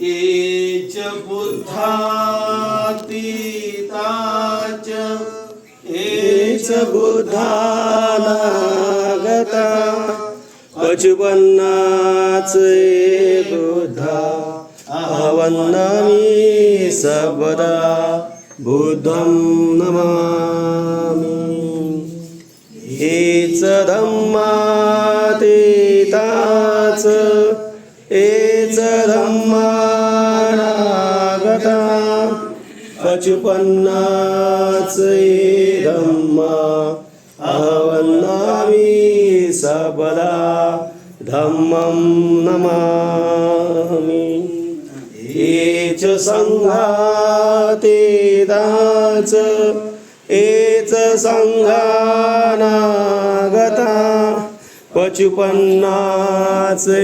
ये च बुद्धातीता च ये च बुद्धानागता पचुपन्नाचे बुद्धा वन्दामि सर्वदा बुद्धं नमामि। हेच धम्मातीताच हेच धम्मानागता पचुपन्नाचे धम्मा वन्दामि सर्वदा धम्मं नमामि। हेच संघातीताच हेच संघानागता पचुपन्नाचे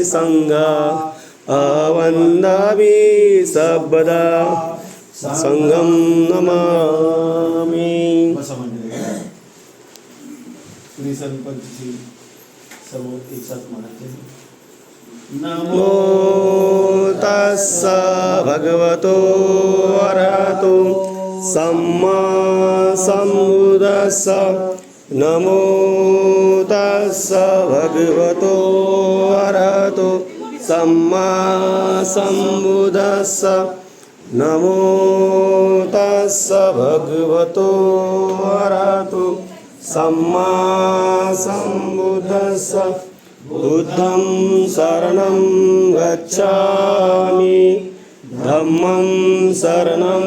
संघा वन्दामि सर्वदा संघं नमामि। नमो तस्स भगवतो अरहतो सम्मा सम्बुद्दस्स नमो तस्स भगवतो अरहतो सम्मा सम्बुद्दस्स नमो तस्स भगवतो अरहतो सम्मा सम्बुद्दस्स बुद्धं शरणं गच्छामि धम्मं शरणं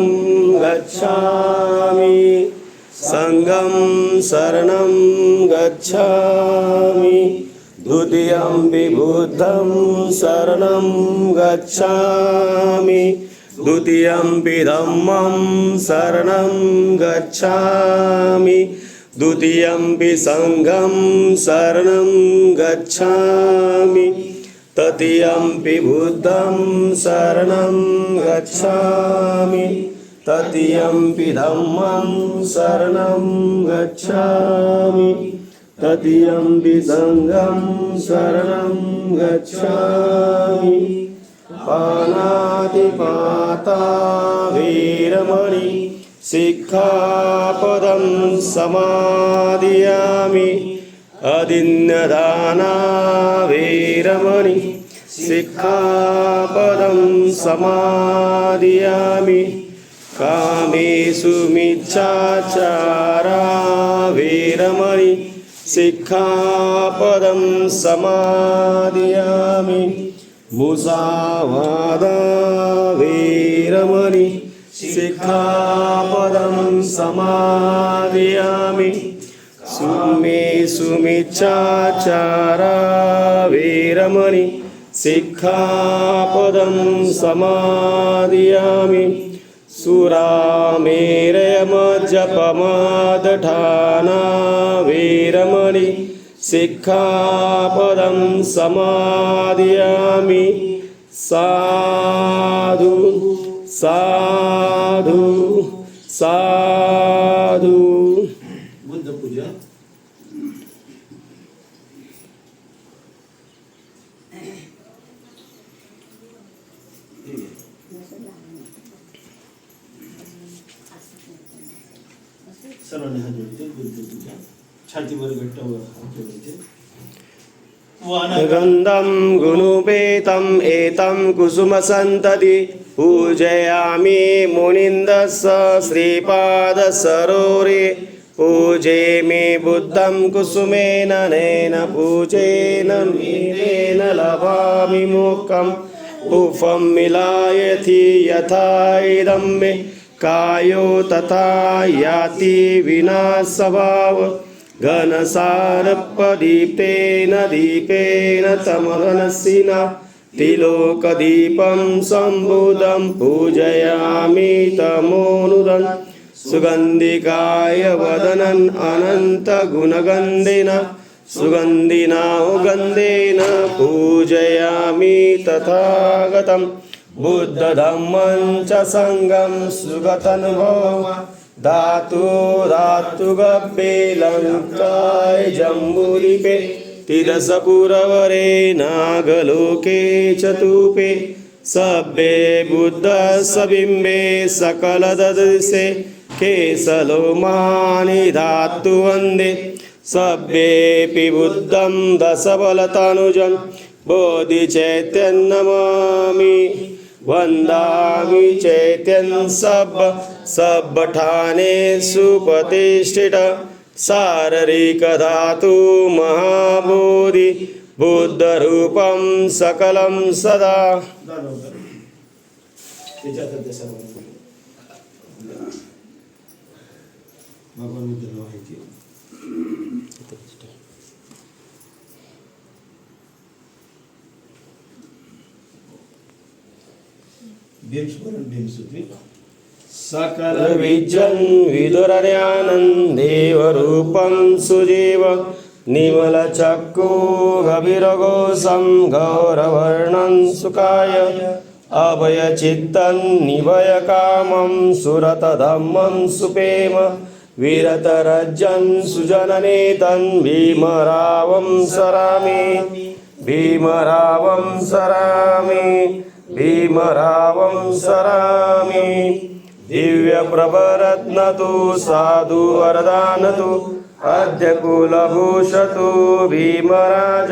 गच्छामि संघं शरणं गच्छामि द्वितीयंपि बुद्धं शरणं गच्छामि द्वितीयंपि धम्मं शरणं गच्छामि द्वितीयंपि संघं शरणं गच्छामि तृतीयंपि बुद्धं शरणं गच्छामि तृतीयंपि धम्मं शरणं गच्छामि तृतीयंपि संघं शरणं गच्छामि। पानातिपाता वीरमणि सिक्खापदं समादियामि अदिन्यदाना वीरमणि सिक्खापदं समादियामि कामेषु मिच्छाचारा वीरमणि सिक्खापदं समादियामि मुसावादा वीरमणि सिक्खापदं समादियामि सुमिच्छाचारा वीरमणि सिक्खापदं समादियामि सुरामेरयमज्जपमादठाना वीरमणि सिक्खापदं समादियामि साधु साधु साधु। बुद्ध पूजा सर्वांनी हात जोडते बुद्ध पूजा छातीवर घट्ट हात जोडायचे। गंधं गुणुपेतम् एतं कुसुमसन्तति पूजयामि मुनिन्दस्स श्रीपादसरोरे पूजे मे बुद्धं कुसुमेन नेन पूजेन मीरेण लभामि मोक्षं पुफं मिलायति यथा इदं मे कायो तथा याति विनाशभाव घनसारपदीप्तेन दीपेन तमघनसिना तिलोकदीपं सम्बुधं पूजयामि तमोनुदं सुगन्धिकाय वदनन् अनन्तगुणगन्धेन सुगन्धिना गन्धेन पूजयामि तथागतं बुद्धधम्मं च संघं सुगतनुभव धातु गब्बे लङ्काय जम्बूद्वीपे तिदसपुरवरे नागलोके चतुपे सभ्ये बुद्धसबिम्बे सकलददृशे केशलोमानि धातु वन्दे सभ्येऽपि बुद्धं दशबलतनुजं बोधिचैत्यन्नमामि वन्दामि चैत्यं सब्बठानेषु प्रतिष्ठित शारीरिकधातु महाबोधि बुद्धरूपं सकलं सदा भगवान बुद्ध माहिती सकल विजन विदुरर्यानन्देवरूपं सुजीव निमलचक्षु गभीरघोषं गौरवर्णं सुखाय अभयचित्तं निभयकामं सुरतधम्मं सुपेम विरतरजं सुजननेतं भीमरावं सरामि भीमरावं सरामि भीमरावं सरामि दिव्यप्रभरत्नतु साधु वरदानतु अद्य कुलभूषतु भीमराज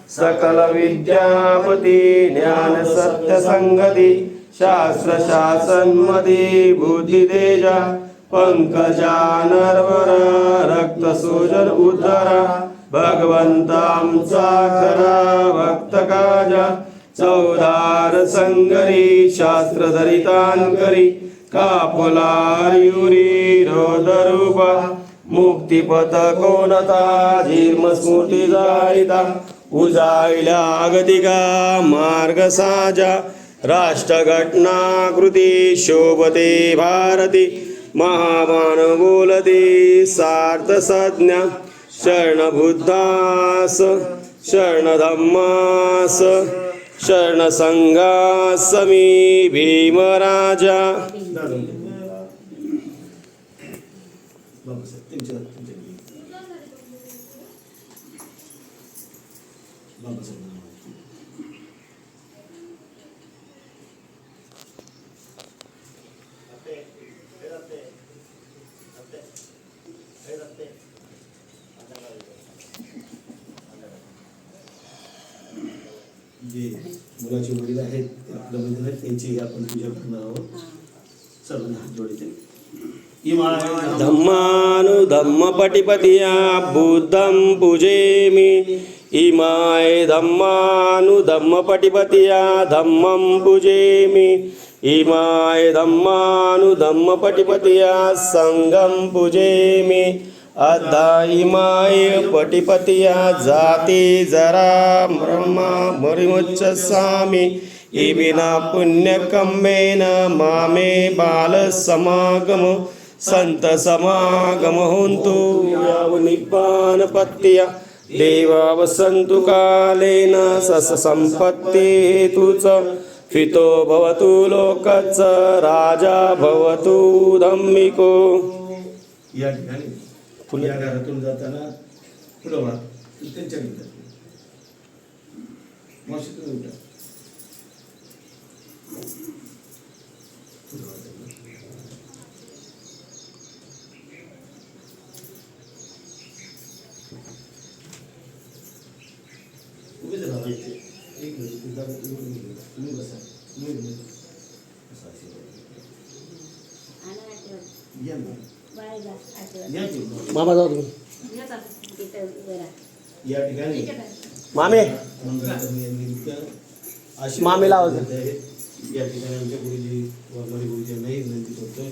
सकल विद्यापति ज्ञान सत्य संगति शास्त्र शासनमति बुद्धितेज पंकजानरवर रक्त सुजन उद्धरा भगवंतां साखरा भक्तकाज चौदार संगरी शास्त्रधरितान् करी कापुलायुरी रोदरूपा मुक्तिपथकोनता जीर्मस्मृतिदायिता उजायल्यागतिका मार्गसाजा राष्ट्रघटनाकृती शोभते भारती महामानवोलती सार्थसज्ञा शरणबुद्धास शरणधम्मास शरणसंघासमी भीमराजा जे मुलाचे वडील आहेत आपल्यामध्ये आहेत त्यांची आपण पूजा करणार आहोत. सर्वांना हात जोडते. धम्मानुधम्मपटिपतिया बुद्धं पूजेमि इमाय धम्मानुधम्मपटिपतिया धम्मं पूजेमि इमाय धम्मानुधम्मपटिपतिया संघं पूजेमि अद्धा इमाय पटिपतिया जाति जरा ब्रह्मा मरिमुच्चसामि इविना पुण्यकम्मेन मामे बालसमागम संत समागम होन्तु यावनिब्बानपत्या देवा वसन्तु कालेन सससम्पत्तिहेतु च फितो भवतु लोकच्च राजा भवतु धम्मिको. या ठिकाणी या घरातून जाताना पुढं वळा त्यांच्याकडे मावशीकडे उठा. उभे जरा राहायचे. एक मिनिट तुम्ही बसा. या ना. मामा जाऊ तुम्ही. या ठिकाणी मामे मामी लावा. या ठिकाणी आमच्या गुरुजी वाघमारे गुरुजी यांनाही विनंती करतोय.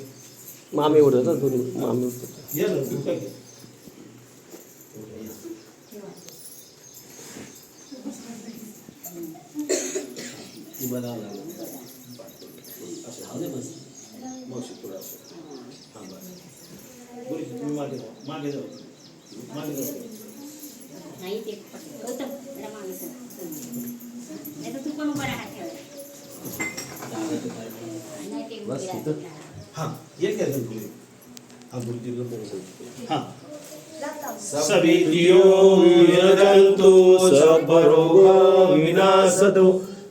मामी उडत तुम्ही मामी उडत. या ना तू काय तू बनावं लागलं असं हवे बस मावशी पुढं असं. हां बस गुरुजी तुम्ही मागे जाऊ मागे जाऊ मागे जाऊ. नाही ते गौतम जरा मागे सर. नाही तर तू पण उभा राहा ठेव. नाही ते बस तिथं. हां ये क्या गुरुजी हां गुरुजी लोक हां सविद्यो विरजन्तु सर्वरोगा विनाशतो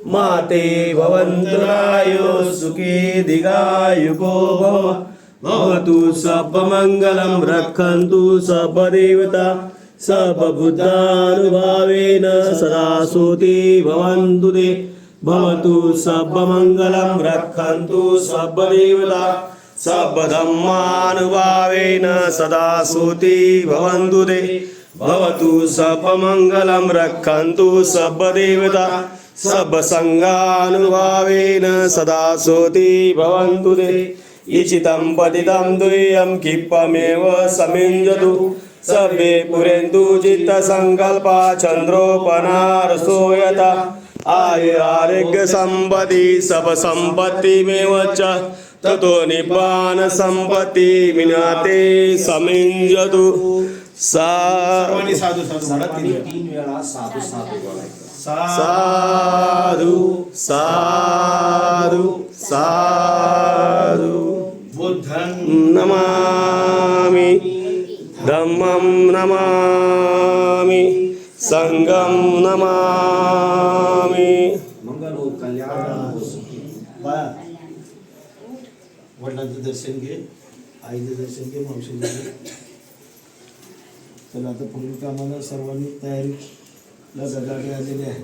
माते भवन्तुरायो सुखी दीर्घायुको भव भवतु सर्वमङ्गलं रक्षन्तु सर्वदेवता सर्वबुद्धानुभावेन सदा सोति भवन्तु ते भवतु सर्वमङ्गलं रक्षन्तु सर्वदेवता सर्वधर्मानुभावेन सदा सोति भवन्तु ते भवतु सर्वमङ्गलं रक्षन्तु सर्वदेवता सर्वसङ्गानुभावेन सदा सोति भवन्तु ते इचितं पतितं दुय्यं क्षिप्रमेव समिञ्जतु सर्वे पुरेन्तु चित्तसङ्कल्पा चन्द्रोपनारसो यथा आयुरारोग्यसम्पत्ति सर्वसम्पत्तिमेव च ततो निब्बाणसम्पत्ति विनाते समिञ्जतु सर्वांनी साधू साधू म्हणा तीन वेळा साधू साधू बोलायचं साधु साधु साधु बुद्धं नमामि धम्मं नमामि संघं नमामि मंगल हो कल्याण हो सुखी बाळा वडिलांचं दर्शन घे आईचं दर्शन घे मावशीचं घे तर आता पुढील कामाला सर्वांनी तयारीला गाडी आलेली आहे